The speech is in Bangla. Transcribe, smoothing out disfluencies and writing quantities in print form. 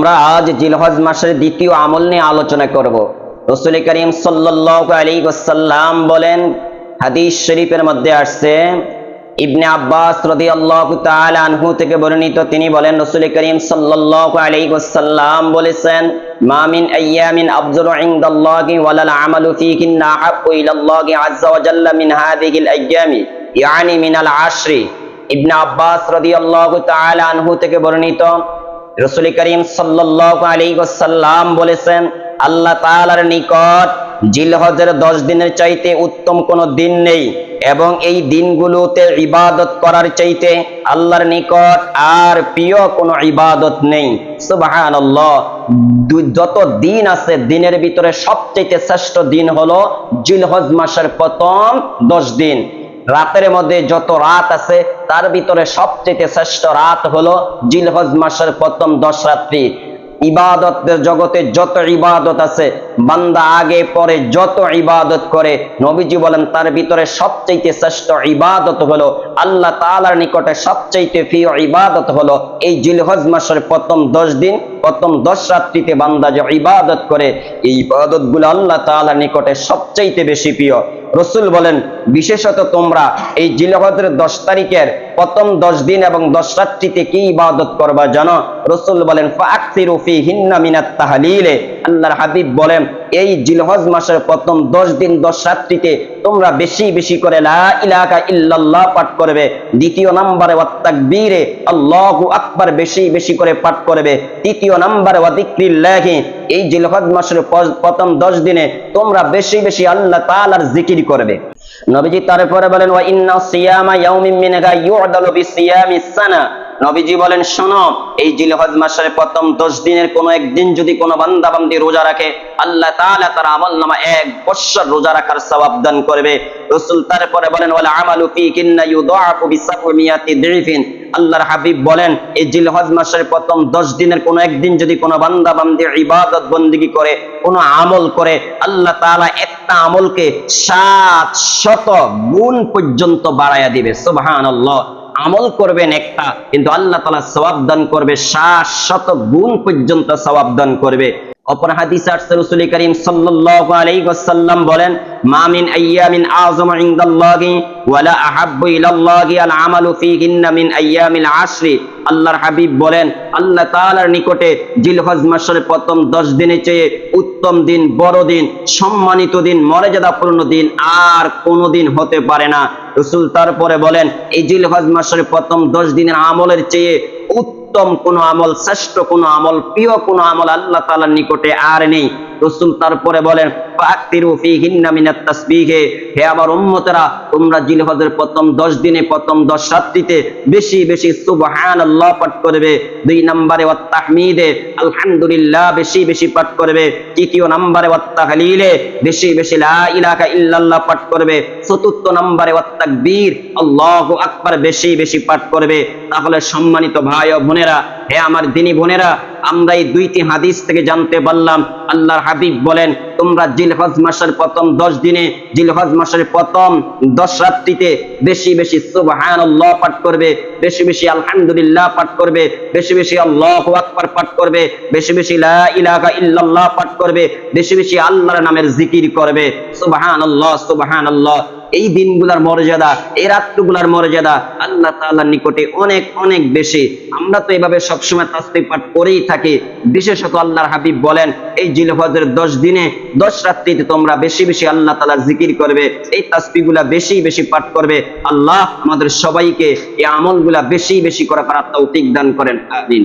আমরা আজ জিলহজ মাসের দ্বিতীয় আমল নিয়ে আলোচনা করব। রাসূল করিম সাল্লাল্লাহু আলাইহি ওয়াসাল্লাম বলেন, হাদিস শরীফের মধ্যে আসছে, ইবনে আব্বাস রাদিয়াল্লাহু তাআলা আনহু থেকে বর্ণিত, তিনি বলেন রাসূল করিম সাল্লাল্লাহু আলাইহি ওয়াসাল্লাম বলেছেন, মা মিন আইয়ামিন আফজালু ইনদাল্লাহি ওয়ালাল আমালু ফীহিন্না আহাব্বু ইলাল্লাহি আযজা ওয়া জাল্লা মিন হাযিহিল আইয়ামি ইয়ানি মিনাল আশরি। ইবনে আব্বাস রাদিয়াল্লাহু তাআলা আনহু থেকে বর্ণিত, রাসূল করিম সাল্লাল্লাহু আলাইহি ওয়াসাল্লাম বলেছেন, আল্লাহ তাআলার নিকট জিলহজের 10 দিনের চাইতে উত্তম কোনো দিন নেই, এবং এই দিনগুলোতে ইবাদত করার চাইতে আল্লাহর নিকট আর প্রিয় কোনো ইবাদত নেই। সুবহানাল্লাহ। যত দিন আছে দিনের ভিতরে সবচেয়ে শ্রেষ্ঠ দিন হলো জিলহজ মাসের প্রথম 10 দিন। রাতের মধ্যে যত রাত আছে তার ভিতরে সবচেয়ে শ্রেষ্ঠ রাত হলো জিলহজ মাসের প্রথম 10 রাত্রি। ইবাদতের জগতে যত ইবাদত আছে, বান্দা আগে পরে যত ইবাদত করে, নবীজি বলেন তার ভিতরে সবচেয়ে শ্রেষ্ঠ ইবাদত হলো, আল্লাহ তাআলার নিকটে সবচেয়ে প্রিয় ইবাদত হলো এই জিলহজ মাসের প্রথম 10 দিন, প্রথম 10 রাত্রিতে বান্দা যে ইবাদত করে, এই ইবাদতগুলো আল্লাহ তাআলার নিকটে সবচেয়ে বেশি প্রিয়। রাসূল বলেন, বিশেষত তোমরা এই জিলহজের 10 তারিখের প্রথম 10 দিন এবং 10 রাত্রিতে কি ইবাদত করবা জানো? রাসূল বলেন, ফাআকসিরু ফীহিন্না মিনাত তাহলিলে। আল্লাহর হাবিব বলেন, এই জিলহজ মাসের প্রথম 10 দিন 10 রাত্রিতে তোমরা বেশি বেশি করে লা ইলাহা ইল্লাল্লাহ পাঠ করবে। দ্বিতীয় নম্বরে ওয়াত তাকবীরে, আল্লাহু আকবার বেশি বেশি করে পাঠ করবে। তৃতীয় নম্বরে ওয়া যিকরিল্লাহ, এই জিলহজ মাসের প্রথম 10 দিনে তোমরা বেশি বেশি আল্লাহ তাআলার জিকির করবে। নবীজি তারপরে বলেন, ওয়া ইন্না সিয়ামা ইয়াউমিন মিনহা ইউদালু বিসিয়ামিস সানা। নবীজি বলেন, শোনো, এই জিলহজ মাসের প্রথম 10 দিনের কোনো একদিন যদি কোনো বান্দা বান্দি রোজা রাখে, আল্লাহ তাআলা তার আমলনামা 1 বছর রোজা রাখার সওয়াব দান করবে। রাসূল তারপরে বলেন, ওয়াল আমালু ফীহিন্না ইউদাআফু বি700 দিরফিন। আল্লাহর হাবিব বলেন, এই জিলহজ মাসের প্রথম 10 দিনের কোনো একদিন যদি কোনো বান্দা বান্দি ইবাদত বন্দেগী করে, কোনো আমল করে, আল্লাহ তাআলা একটা আমলকে 700 গুণ পর্যন্ত বাড়ায়া দিবে। সুবহানাল্লাহ। আমল করবেন একটা, কিন্তু আল্লাহ তাআলা সওয়াব দান করবে 700 গুণ পর্যন্ত সওয়াব দান করবে। অপর হাদিসে আসছে, রাসূল করিম সাল্লাল্লাহু আলাইহি ওয়াসাল্লাম বলেন, মা মিন আইয়ামিন আযমু ইনদাল্লাহি ওয়ালা আহাব্বু ইলাল্লাহি আল আমালু ফীহিন্না মিন আইয়ামিল আশরি। আল্লাহর হাবিব বলেন, আল্লাহ তাআলার নিকটে জিলহজ মাসের প্রথম 10 দিনের চেয়ে উত্তম দিন, বড় দিন, সম্মানিত দিন, মর্যাদাপূর্ণ দিন আর কোনো দিন হতে পারে না। রাসূল তারপরে বলেন, এই জিলহজ মাসের প্রথম 10 দিনের আমলের চেয়ে উত্তম কোন আমল, শ্রেষ্ঠ কোন আমল, প্রিয় কোন আমল আল্লাহ তাআলার নিকটে আর নেই। রাসূল তারপরে বলেন, ফাআকতিরু ফীহিন্না মিনাত তাসবিহে। হে আমার উম্মতেরা, তোমরা জিলহজের প্রথম 10 দিনে প্রথম 10 রাত্রিতে বেশি বেশি সুবহানাল্লাহ পাঠ করবে। 2 নম্বরে ওয়াত তাহমিদে, আলহামদুলিল্লাহ বেশি বেশি পাঠ করবে। তৃতীয় নম্বরে ওয়াত তাহলিলে, বেশি বেশি লা ইলাহা ইল্লাল্লাহ পাঠ করবে। চতুর্থ নম্বরে ওয়াত তাকবীর, আল্লাহু আকবার বেশি বেশি পাঠ করবে। তাহলে সম্মানিত ভাই ও বোনেরা, হে আমার দিনী বোনেরা, আমরা এই 2টি হাদিস থেকে জানতে পারলাম, আল্লাহর হাবিব বলেন, তোমরা জিলহজ মাসের প্রথম 10 দিনে, জিলহজ মাসের প্রথম 10 রাত্রিতে বেশি বেশি সুবহানাল্লাহ পাঠ করবে, বেশি বেশি আলহামদুলিল্লাহ পাঠ করবে, বেশি বেশি আল্লাহু আকবার পাঠ করবে, বেশি বেশি লা ইলাহা ইল্লাল্লাহ পাঠ করবে, বেশি বেশি আল্লাহর নামের জিকির করবে। সুবহানাল্লাহ, সুবহানাল্লাহ। এই দিনগুলার মর্যাদা, এই রাতগুলার মর্যাদা আল্লাহ তাআলার নিকটে অনেক অনেক বেশি। আমরা তো এইভাবে সবসময় তাসবিহ পাঠ করেই থাকি। বিশেষত আল্লাহর হাবিব বলেন, এই জিলহজের 10 দিনে 10 রাত্রিতে তোমরা বেশি বেশি আল্লাহ তাআলার জিকির করবে, এই তাসবিহগুলা বেশি বেশি পাঠ করবে। আল্লাহ আমাদের সবাইকে এই আমলগুলা বেশি বেশি করার তৌফিক দান করেন। আমিন।